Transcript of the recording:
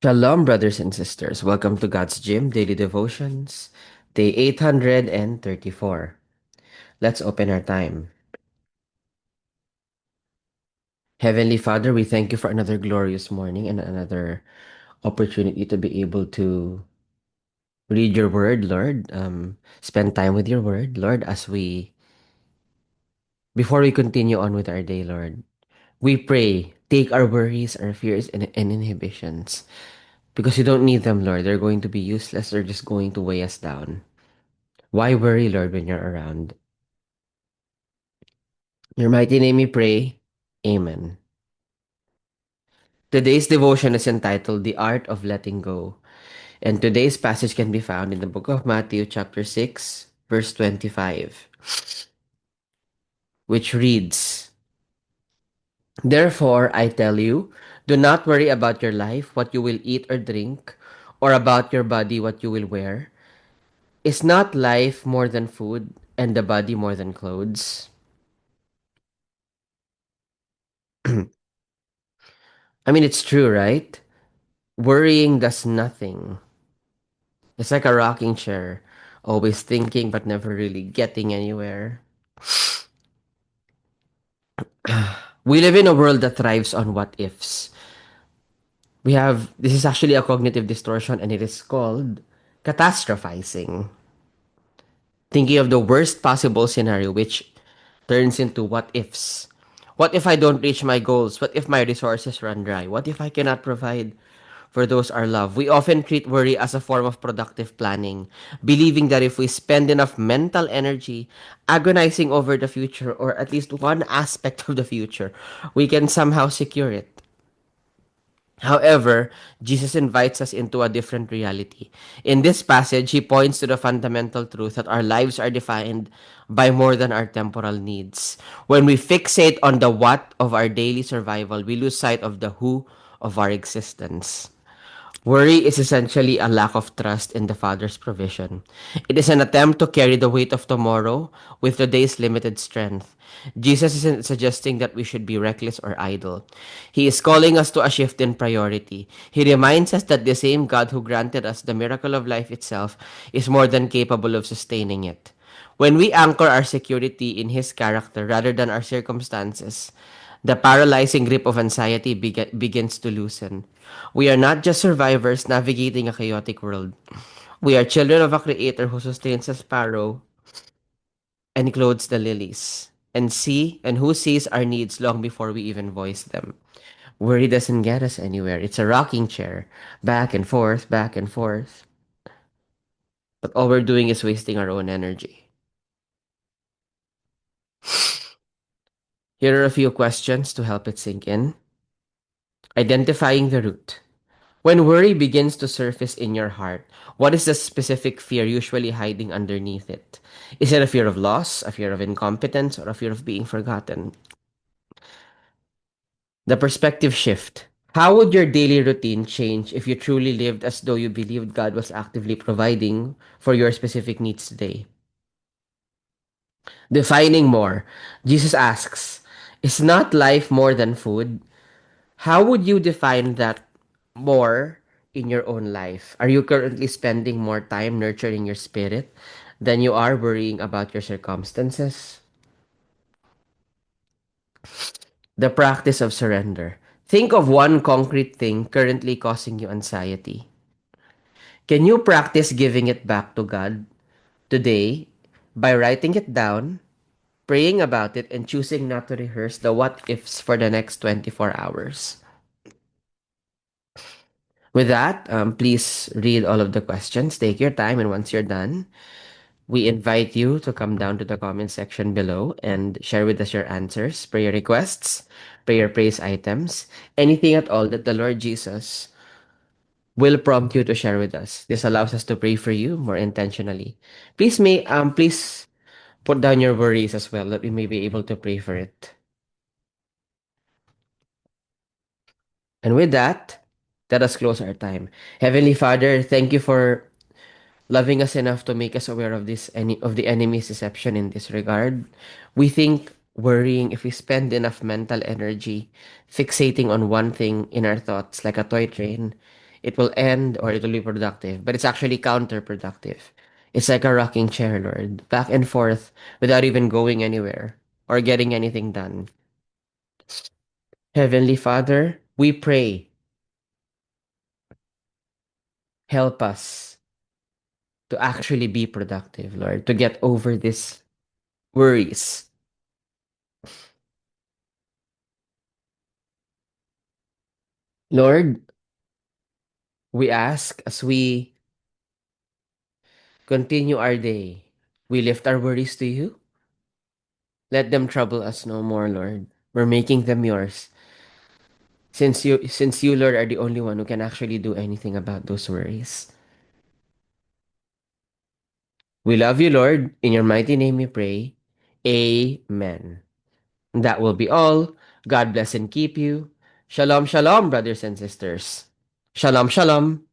Shalom, brothers and sisters. Welcome to God's Gym Daily Devotions, day 834. Let's open our time. Heavenly Father, we thank you for another glorious morning and another opportunity to be able to read your word, Lord. Spend time with your word, Lord, before we continue on with our day, Lord. We pray, take our worries, our fears, and inhibitions. Because you don't need them, Lord. They're going to be useless. They're just going to weigh us down. Why worry, Lord, when you're around? In your mighty name we pray. Amen. Today's devotion is entitled The Art of Letting Go. And today's passage can be found in the book of Matthew, chapter 6, verse 25, which reads, Therefore, I tell you, do not worry about your life, what you will eat or drink, or about your body, what you will wear. Is not life more than food, and the body more than clothes? I mean, it's true, right? Worrying does nothing. It's like a rocking chair, always thinking but never really getting anywhere. We live in a world that thrives on what ifs. This is actually a cognitive distortion and it is called catastrophizing. Thinking of the worst possible scenario, which turns into what ifs. What if I don't reach my goals? What if my resources run dry? What if I cannot provide for those I love? We often treat worry as a form of productive planning, believing that if we spend enough mental energy agonizing over the future, or at least one aspect of the future, we can somehow secure it. However, Jesus invites us into a different reality. In this passage, he points to the fundamental truth that our lives are defined by more than our temporal needs. When we fixate on the what of our daily survival, we lose sight of the who of our existence. Worry is essentially a lack of trust in the Father's provision. It is an attempt to carry the weight of tomorrow with today's limited strength. Jesus isn't suggesting that we should be reckless or idle. He is calling us to a shift in priority. He reminds us that the same God who granted us the miracle of life itself is more than capable of sustaining it. When we anchor our security in His character rather than our circumstances, the paralyzing grip of anxiety begins to loosen. We are not just survivors navigating a chaotic world. We are children of a creator who sustains a sparrow and clothes the lilies, and who sees our needs long before we even voice them. Worry doesn't get us anywhere. It's a rocking chair, back and forth. But all we're doing is wasting our own energy. Here are a few questions to help it sink in. Identifying the root. When worry begins to surface in your heart, what is the specific fear usually hiding underneath it? Is it a fear of loss, a fear of incompetence, or a fear of being forgotten? The perspective shift. How would your daily routine change if you truly lived as though you believed God was actively providing for your specific needs today? Defining more. Jesus asks, is not life more than food? How would you define that more in your own life? Are you currently spending more time nurturing your spirit than you are worrying about your circumstances? The practice of surrender. Think of one concrete thing currently causing you anxiety. Can you practice giving it back to God today by writing it down, praying about it, and choosing not to rehearse the what ifs for the next 24 hours? With that, please read all of the questions. Take your time, and once you're done, we invite you to come down to the comment section below and share with us your answers, prayer requests, prayer praise items, anything at all that the Lord Jesus will prompt you to share with us. This allows us to pray for you more intentionally. Please put down your worries as well that we may be able to pray for it. And with that, let us close our time. Heavenly Father, thank you for loving us enough to make us aware of of the enemy's deception in this regard. We think worrying, if we spend enough mental energy fixating on one thing in our thoughts like a toy train, it will end or it will be productive, but it's actually counterproductive. It's like a rocking chair, Lord, back and forth without even going anywhere or getting anything done. Heavenly Father, we pray, help us to actually be productive, Lord, to get over these worries. Lord, we ask as we continue our day, we lift our worries to you. Let them trouble us no more, Lord. We're making them yours. Since you, Lord, are the only one who can actually do anything about those worries. We love you, Lord. In your mighty name we pray. Amen. That will be all. God bless and keep you. Shalom, shalom, brothers and sisters. Shalom, shalom.